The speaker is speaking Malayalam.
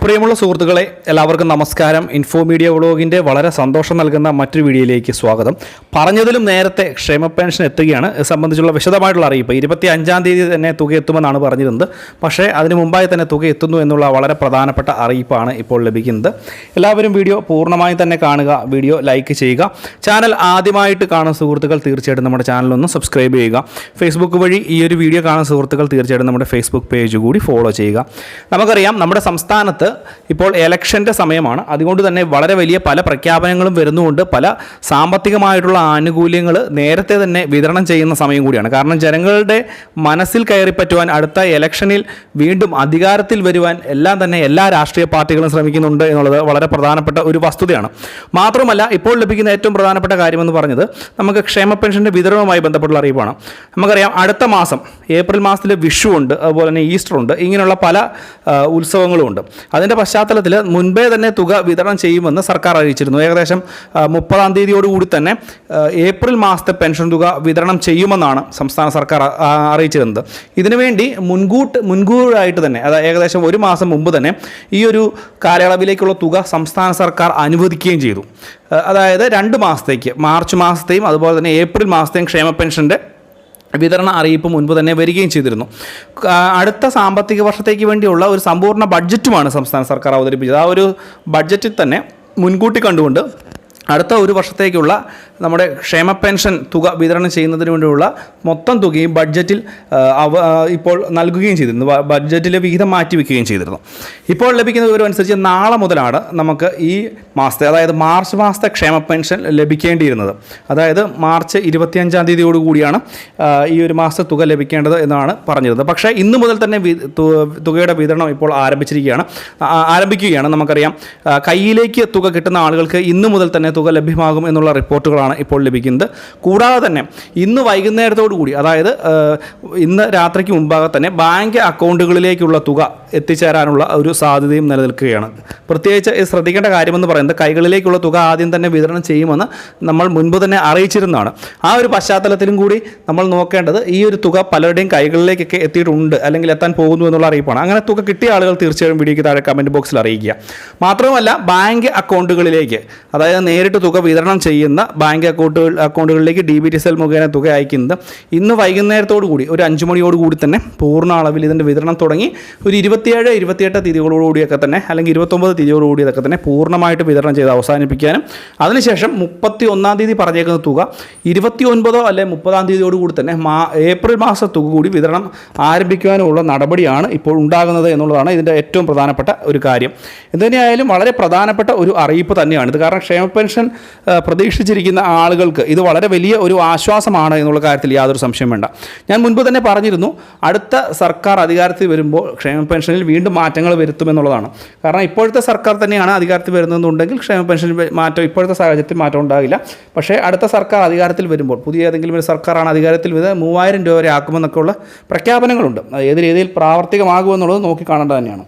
പ്രിയമുള്ള സുഹൃത്തുക്കളെ, എല്ലാവർക്കും നമസ്കാരം. ഇൻഫോ മീഡിയ വ്ളോഗിൻ്റെ വളരെ സന്തോഷം നൽകുന്ന മറ്റൊരു വീഡിയോയിലേക്ക് സ്വാഗതം. പറഞ്ഞതിലും നേരത്തെ ക്ഷേമ പെൻഷൻ എത്തുകയാണ്. ഇത് സംബന്ധിച്ചുള്ള വിശദമായിട്ടുള്ള അറിയിപ്പ് 25-ാം തീയതി തന്നെ തുക എത്തുമെന്നാണ് പറഞ്ഞിരുന്നത്. പക്ഷേ അതിന് മുമ്പായി തന്നെ തുക എത്തുന്നു എന്നുള്ള വളരെ പ്രധാനപ്പെട്ട അറിയിപ്പാണ് ഇപ്പോൾ ലഭിക്കുന്നത്. എല്ലാവരും വീഡിയോ പൂർണ്ണമായും തന്നെ കാണുക, വീഡിയോ ലൈക്ക് ചെയ്യുക. ചാനൽ ആദ്യമായിട്ട് കാണുന്ന സുഹൃത്തുക്കൾ തീർച്ചയായിട്ടും നമ്മുടെ ചാനലൊന്ന് സബ്സ്ക്രൈബ് ചെയ്യുക. ഫേസ്ബുക്ക് വഴി ഈ ഒരു വീഡിയോ കാണുന്ന സുഹൃത്തുക്കൾ തീർച്ചയായിട്ടും നമ്മുടെ ഫേസ്ബുക്ക് പേജ് കൂടി ഫോളോ ചെയ്യുക. നമുക്കറിയാം, നമ്മുടെ സംസ്ഥാനത്ത് ഇപ്പോൾ ഇലക്ഷൻ്റെ സമയമാണ്. അതുകൊണ്ട് തന്നെ വളരെ വലിയ പല പ്രഖ്യാപനങ്ങളും വരുന്നുമുണ്ട്. പല സാമ്പത്തികമായിട്ടുള്ള ആനുകൂല്യങ്ങൾ നേരത്തെ തന്നെ വിതരണം ചെയ്യുന്ന സമയം കൂടിയാണ്. കാരണം ജനങ്ങളുടെ മനസ്സിൽ കയറിപ്പറ്റുവാൻ, അടുത്ത ഇലക്ഷനിൽ വീണ്ടും അധികാരത്തിൽ വരുവാൻ എല്ലാം തന്നെ എല്ലാ രാഷ്ട്രീയ പാർട്ടികളും ശ്രമിക്കുന്നുണ്ട് എന്നുള്ളത് വളരെ പ്രധാനപ്പെട്ട ഒരു വസ്തുതയാണ്. മാത്രമല്ല, ഇപ്പോൾ ലഭിക്കുന്ന ഏറ്റവും പ്രധാനപ്പെട്ട കാര്യമെന്ന് പറഞ്ഞത് നമുക്ക് ക്ഷേമ പെൻഷൻ്റെ വിതരണവുമായി ബന്ധപ്പെട്ടുള്ള അറിയിപ്പാണ്. നമുക്കറിയാം, അടുത്ത മാസം ഏപ്രിൽ മാസത്തിൽ വിഷു ഉണ്ട്, അതുപോലെ തന്നെ ഈസ്റ്റർ ഉണ്ട്, ഇങ്ങനെയുള്ള പല ഉത്സവങ്ങളും ഉണ്ട്. അതിൻ്റെ പശ്ചാത്തലത്തിൽ മുൻപേ തന്നെ തുക വിതരണം ചെയ്യുമെന്ന് സർക്കാർ അറിയിച്ചിരുന്നു. ഏകദേശം 30-ാം തീയതിയോടുകൂടി തന്നെ ഏപ്രിൽ മാസത്തെ പെൻഷൻ തുക വിതരണം ചെയ്യുമെന്നാണ് സംസ്ഥാന സർക്കാർ അറിയിച്ചിരുന്നത്. ഇതിനുവേണ്ടി മുൻകൂറായിട്ട് തന്നെ, അതായത് ഏകദേശം ഒരു മാസം മുമ്പ് തന്നെ ഈ ഒരു കാലയളവിലേക്കുള്ള തുക സംസ്ഥാന സർക്കാർ അനുവദിക്കുകയും ചെയ്തു. അതായത് 2 മാസത്തേക്ക്, മാർച്ച് മാസത്തെയും അതുപോലെ തന്നെ ഏപ്രിൽ മാസത്തെയും ക്ഷേമ പെൻഷൻ്റെ വിതരണ അറിയിപ്പ് മുൻപ് തന്നെ വരികയും ചെയ്തിരുന്നു. അടുത്ത സാമ്പത്തിക വർഷത്തേക്ക് വേണ്ടിയുള്ള ഒരു സമ്പൂർണ്ണ ബഡ്ജറ്റുമാണ് സംസ്ഥാന സർക്കാർ അവതരിപ്പിച്ചത്. ആ ഒരു ബഡ്ജറ്റിൽ തന്നെ മുൻകൂട്ടി കണ്ടുകൊണ്ട് അടുത്ത ഒരു വർഷത്തേക്കുള്ള നമ്മുടെ ക്ഷേമ പെൻഷൻ തുക വിതരണം ചെയ്യുന്നതിന് വേണ്ടിയുള്ള മൊത്തം തുകയും ബഡ്ജറ്റിൽ ഇപ്പോൾ നൽകുകയും ചെയ്തിരുന്നു. ബഡ്ജറ്റിലെ വിഹിതം മാറ്റിവെക്കുകയും ചെയ്തിരുന്നു. ഇപ്പോൾ ലഭിക്കുന്ന വിവരം അനുസരിച്ച് നാളെ മുതലാണ് നമുക്ക് ഈ മാസത്തെ, അതായത് മാർച്ച് മാസത്തെ ക്ഷേമ പെൻഷൻ ലഭിക്കേണ്ടിയിരുന്നത്. അതായത് മാർച്ച് 25-ാം തീയതിയോടുകൂടിയാണ് ഈ ഒരു മാസത്തെ തുക ലഭിക്കേണ്ടത് എന്നാണ് പറഞ്ഞിരുന്നത്. പക്ഷേ ഇന്ന് മുതൽ തന്നെ തുകയുടെ വിതരണം ഇപ്പോൾ ആരംഭിക്കുകയാണ്. നമുക്കറിയാം, കയ്യിലേക്ക് തുക കിട്ടുന്ന ആളുകൾക്ക് ഇന്ന് മുതൽ തന്നെ തുക ലഭ്യമാകും എന്നുള്ള റിപ്പോർട്ടുകളാണ് ഇപ്പോൾ ലഭിക്കുന്നത്. കൂടാതെ തന്നെ ഇന്ന് വൈകുന്നേരത്തോടു കൂടി, അതായത് ഇന്ന് രാത്രിക്ക് മുമ്പാകെ തന്നെ ബാങ്ക് അക്കൗണ്ടുകളിലേക്കുള്ള തുക എത്തിച്ചേരാനുള്ള ഒരു സാധ്യതയും നിലനിൽക്കുകയാണ്. പ്രത്യേകിച്ച് ശ്രദ്ധിക്കേണ്ട കാര്യമെന്ന് പറയുന്നത്, കൈകളിലേക്കുള്ള തുക ആദ്യം തന്നെ വിതരണം ചെയ്യുമെന്ന് നമ്മൾ മുൻപ് തന്നെ അറിയിച്ചിരുന്നതാണ്. ആ ഒരു പശ്ചാത്തലത്തിലും കൂടി നമ്മൾ നോക്കേണ്ടത്, ഈ ഒരു തുക പലരുടെയും കൈകളിലേക്കൊക്കെ എത്തിയിട്ടുണ്ട് അല്ലെങ്കിൽ എത്താൻ പോകുന്നു എന്നുള്ള അറിയിപ്പാണ്. അങ്ങനെ തുക കിട്ടിയ ആളുകൾ തീർച്ചയായും വീഡിയോയ്ക്ക് താഴെ കമൻറ്റ് ബോക്സിൽ അറിയിക്കുക. മാത്രമല്ല, ബാങ്ക് അക്കൗണ്ടുകളിലേക്ക്, അതായത് നേരിട്ട് തുക വിതരണം ചെയ്യുന്ന ബാങ്ക് അക്കൗണ്ടുകളിലേക്ക് DBT മുഖേന തുക അയക്കുന്നത് ഇന്ന് വൈകുന്നേരത്തോടു കൂടി, ഒരു 5 മണിയോടുകൂടി തന്നെ പൂർണ്ണ അളവിൽ ഇതിൻ്റെ വിതരണം തുടങ്ങി ഒരു 27-28 തീയതികളോടുകൂടിയൊക്കെ തന്നെ, അല്ലെങ്കിൽ 29 തീയതിയോടുകൂടിയൊക്കെ തന്നെ പൂർണ്ണമായിട്ട് വിതരണം ചെയ്ത് അവസാനിപ്പിക്കാനും, അതിനുശേഷം 31-ാം തീയതി പറഞ്ഞേക്കുന്ന തുക 29 അല്ലെങ്കിൽ 30-ാം തീയതിയോടുകൂടി തന്നെ ഏപ്രിൽ മാസ തുക കൂടി വിതരണം ആരംഭിക്കുവാനുള്ള നടപടിയാണ് ഇപ്പോൾ ഉണ്ടാകുന്നത് എന്നുള്ളതാണ് ഇതിൻ്റെ ഏറ്റവും പ്രധാനപ്പെട്ട ഒരു കാര്യം. എന്തുതന്നെയായാലും വളരെ പ്രധാനപ്പെട്ട ഒരു അറിയിപ്പ് തന്നെയാണ് ഇത്. കാരണം ക്ഷേമ പെൻഷൻ പ്രതീക്ഷിച്ചിരിക്കുന്ന ആളുകൾക്ക് ഇത് വളരെ വലിയ ഒരു ആശ്വാസമാണ് എന്നുള്ള കാര്യത്തിൽ യാതൊരു സംശയം വേണ്ട. ഞാൻ മുൻപ് തന്നെ പറഞ്ഞിരുന്നു, അടുത്ത സർക്കാർ അധികാരത്തിൽ വരുമ്പോൾ ക്ഷേമ പെൻഷനിൽ വീണ്ടും മാറ്റങ്ങൾ വരുത്തുമെന്നുള്ളതാണ്. കാരണം ഇപ്പോഴത്തെ സർക്കാർ തന്നെയാണ് അധികാരത്തിൽ വരുന്നതെന്നുണ്ടെങ്കിൽ ക്ഷേമ പെൻഷനിൽ മാറ്റം, ഇപ്പോഴത്തെ സാഹചര്യത്തിൽ മാറ്റം ഉണ്ടാകില്ല. പക്ഷേ അടുത്ത സർക്കാർ അധികാരത്തിൽ വരുമ്പോൾ, പുതിയ ഏതെങ്കിലും ഒരു സർക്കാരാണ് അധികാരത്തിൽ വരുന്നത്, 3000 രൂപ വരെ ആക്കുമെന്നൊക്കെയുള്ള പ്രഖ്യാപനങ്ങളുണ്ട്. അത് ഏത് രീതിയിൽ പ്രാവർത്തികമാകുമെന്നുള്ളത് നോക്കി കാണേണ്ടത് തന്നെയാണ്.